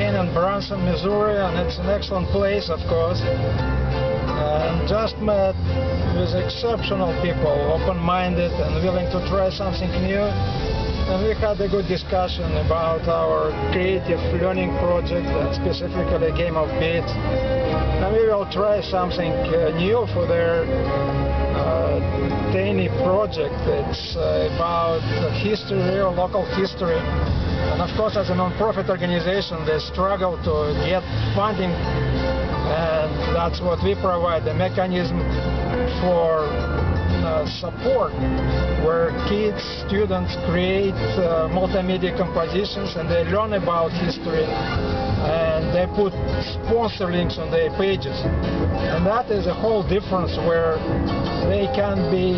again in Branson, Missouri, and it's an excellent place, of course. And just met with exceptional people, open-minded and willing to try something new. And we had a good discussion about our creative learning project, and specifically Game of Beats. And we will try something new for their tiny project. It's about history, or local history. And of course, as a non-profit organization, they struggle to get funding. And that's what we provide, a mechanism for support, where kids, students create multimedia compositions and they learn about history, and they put sponsor links on their pages. And that is a whole difference, where they can be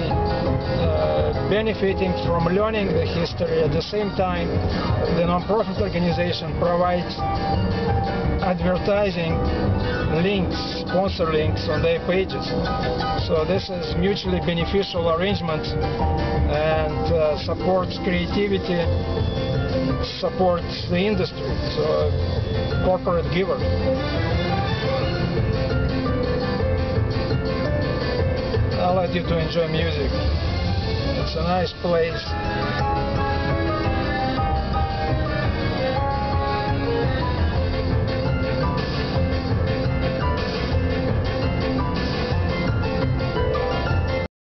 benefiting from learning the history. At the same time, the non-profit organization provides advertising links, sponsor links on their pages. So this is mutually beneficial arrangement, and supports creativity, supports the industry, so corporate giver. I'll let you to enjoy music. It's a nice place.